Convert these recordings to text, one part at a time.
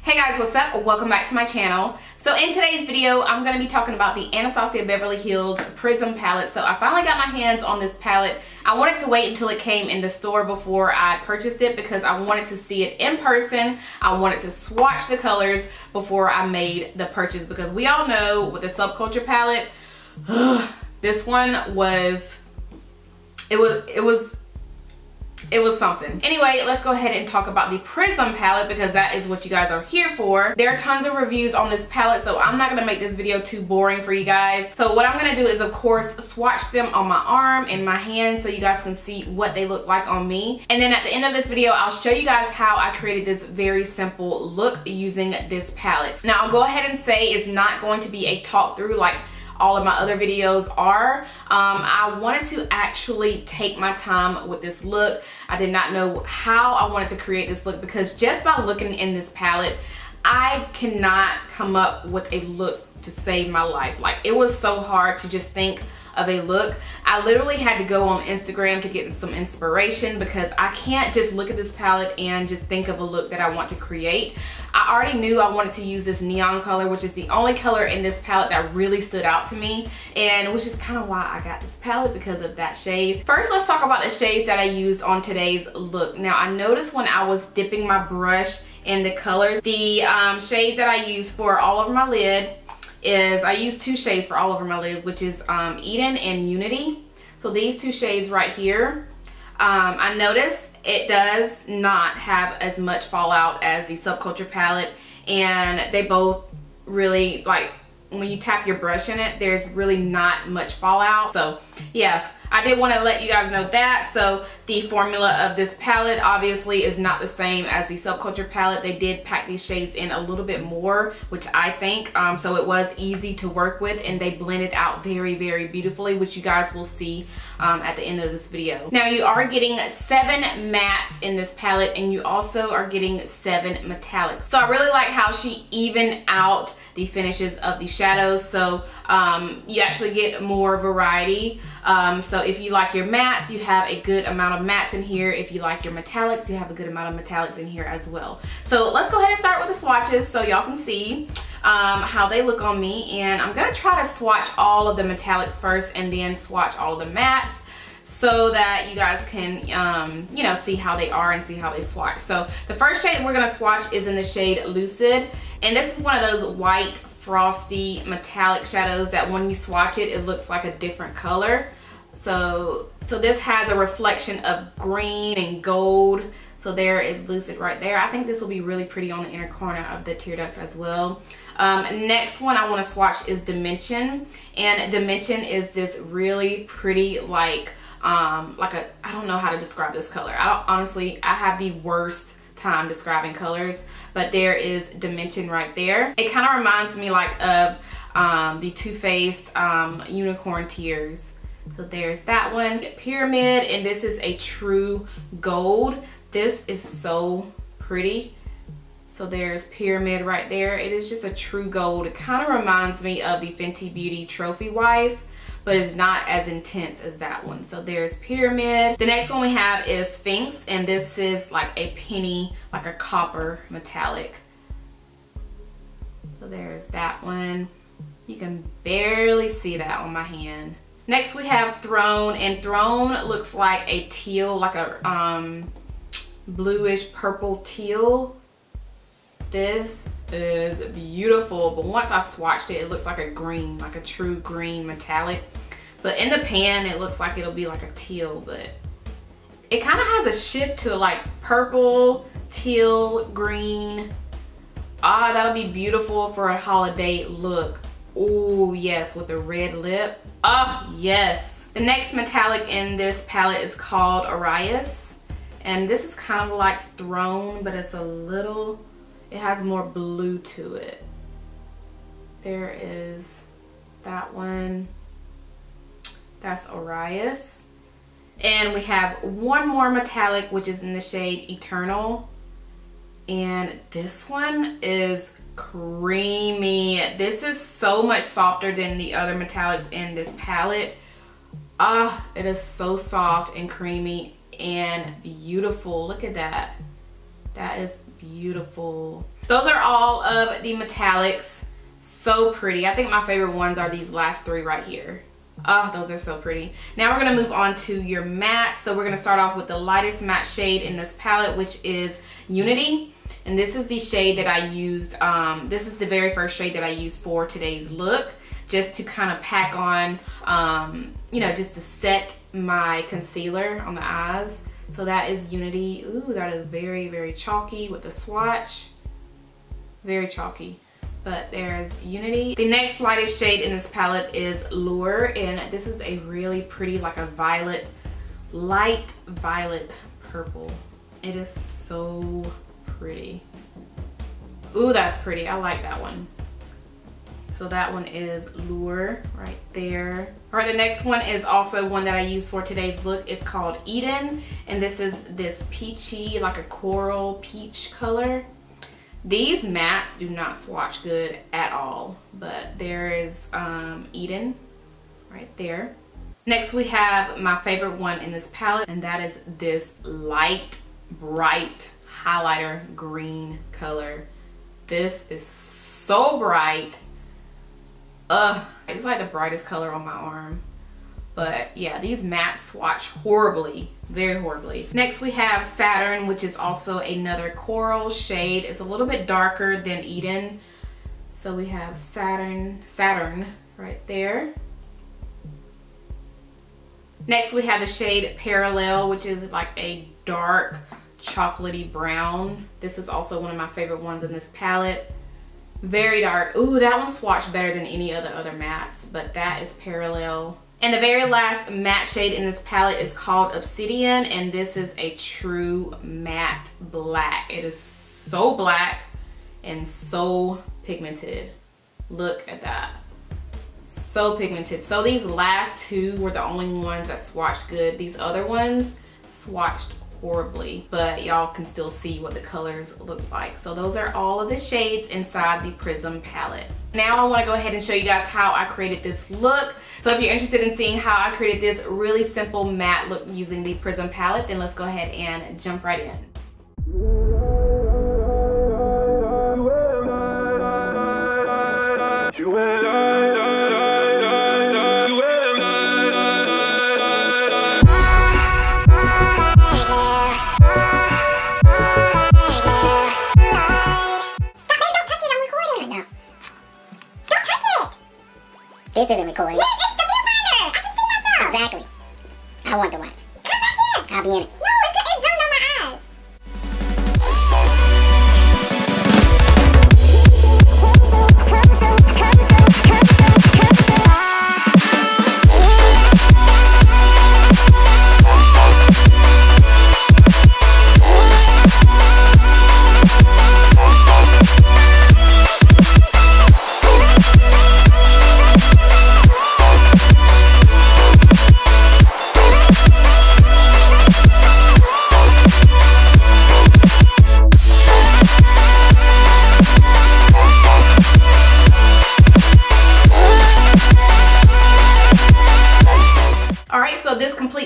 Hey guys, what's up? Welcome back to my channel. So in today's video, I'm going to be talking about the Anastasia Beverly Hills Prism palette. So I finally got my hands on this palette. I wanted to wait until it came in the store before I purchased it because I wanted to see it in person. I wanted to swatch the colors before I made the purchase because we all know with the Subculture palette, this one was, it was something. Anyway, let's go ahead and talk about the Prism palette because that is what you guys are here for. There are tons of reviews on this palette, so I'm not gonna make this video too boring for you guys. So what I'm gonna do is, of course, swatch them on my arm and my hand so you guys can see what they look like on me. And then at the end of this video, I'll show you guys how I created this very simple look using this palette. Now, I'll go ahead and say it's not going to be a talk through like all of my other videos are. I wanted to actually take my time with this look. I did not know how I wanted to create this look because just by looking in this palette, I cannot come up with a look to save my life. Like, it was so hard to just think of a look. I literally had to go on Instagram to get some inspiration because I can't just look at this palette and just think of a look that I want to create. I already knew I wanted to use this neon color, which is the only color in this palette that really stood out to me, and which is kind of why I got this palette, because of that shade. First, let's talk about the shades that I used on today's look. Now, I noticed when I was dipping my brush in the colors, the shade that I used for all over my lid is, I used two shades for all over my lid, which is Eden and Unity. So these two shades right here, I noticed it does not have as much fallout as the Subculture palette, and they both really, like, when you tap your brush in it, there's really not much fallout. So yeah, I did want to let you guys know that. So the formula of this palette obviously is not the same as the Subculture palette. They did pack these shades in a little bit more, which I think, so it was easy to work with, and they blended out very, very beautifully, which you guys will see at the end of this video. Now, you are getting 7 mattes in this palette, and you also are getting 7 metallics. So I really like how she evened out the finishes of the shadows, so you actually get more variety. So if you like your mattes, you have a good amount of mattes in here. If you like your metallics, you have a good amount of metallics in here as well. So let's go ahead and start with the swatches so y'all can see how they look on me. And I'm gonna try to swatch all of the metallics first and then swatch all of the mattes so that you guys can, you know, see how they are and see how they swatch. So the first shade we're gonna swatch is in the shade Lucid. And this is one of those white, frosty, metallic shadows that when you swatch it, it looks like a different color. So this has a reflection of green and gold. So there is Lucid right there. I think this will be really pretty on the inner corner of the tear ducts as well. Next one I want to swatch is Dimension. And Dimension is this really pretty, like I don't know how to describe this color. Honestly, I have the worst time describing colors, but there is Dimension right there. It kind of reminds me like of the Too Faced Unicorn Tears. So there's that one. Pyramid, and this is a true gold. This is so pretty. So there's Pyramid right there. It is just a true gold. It kind of reminds me of the Fenty Beauty Trophy Wife, but it's not as intense as that one. So there's Pyramid. The next one we have is Sphinx, and this is like a penny, like a copper metallic. So there's that one. You can barely see that on my hand. Next we have Throne, and Throne looks like a teal, like a bluish purple teal. This is beautiful, but once I swatched it, it looks like a green, like a true green metallic. But in the pan, it looks like it'll be like a teal, but it kind of has a shift to like purple, teal, green. Ah, that'll be beautiful for a holiday look. Oh yes, with a red lip. Ah, yes. The next metallic in this palette is called Arias, and this is kind of like Throne, but it's a little, it has more blue to it. There is that one. That's Arias. And we have one more metallic, which is in the shade Eternal. And this one is creamy. This is so much softer than the other metallics in this palette. Ah, it is so soft and creamy and beautiful. Look at that. That is beautiful. Those are all of the metallics. So pretty. I think my favorite ones are these last three right here. Oh, those are so pretty. Now we're going to move on to your mattes. So we're going to start off with the lightest matte shade in this palette, which is Unity. And this is the shade that I used. This is the very first shade that I used for today's look, just to kind of pack on, you know, just to set my concealer on the eyes. So that is Unity. Ooh, that is very, very chalky with the swatch. Very chalky. But there's Unity. The next lightest shade in this palette is Lure, and this is a really pretty, like a violet, light violet purple. It is so pretty. Ooh, that's pretty. I like that one. So that one is Lure right there. All right, the next one is also one that I used for today's look. It's called Eden, and this is this peachy, like a coral peach color. These mattes do not swatch good at all, but there is Eden right there. Next we have my favorite one in this palette, and that is this light, bright highlighter green color. This is so bright. It's like the brightest color on my arm. But yeah, these mattes swatch horribly, very horribly. Next we have Saturn, which is also another coral shade. It's a little bit darker than Eden. So we have Saturn right there. Next we have the shade Parallel, which is like a dark chocolatey brown. This is also one of my favorite ones in this palette. Very dark. Ooh, that one swatched better than any of the other mattes, but that is Parallel. And the very last matte shade in this palette is called Obsidian, and this is a true matte black. It is so black and so pigmented. Look at that. So pigmented. So these last two were the only ones that swatched good. These other ones swatched horribly, but y'all can still see what the colors look like. So those are all of the shades inside the Prism palette. Now I want to go ahead and show you guys how I created this look. So if you're interested in seeing how I created this really simple matte look using the Prism palette, then let's go ahead and jump right in. This isn't recording. Yes, it's the viewfinder. I can see myself. Exactly. I want to watch. Come back here. I'll be in it. No, it's zoomed on my eyes.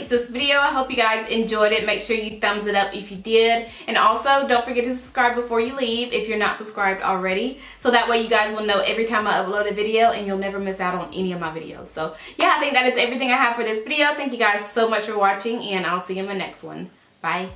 This video. I hope you guys enjoyed it. Make sure you thumbs it up if you did, and also don't forget to subscribe before you leave if you're not subscribed already, so that way you guys will know every time I upload a video and you'll never miss out on any of my videos. So yeah, I think that is everything I have for this video. Thank you guys so much for watching, and I'll see you in my next one. Bye.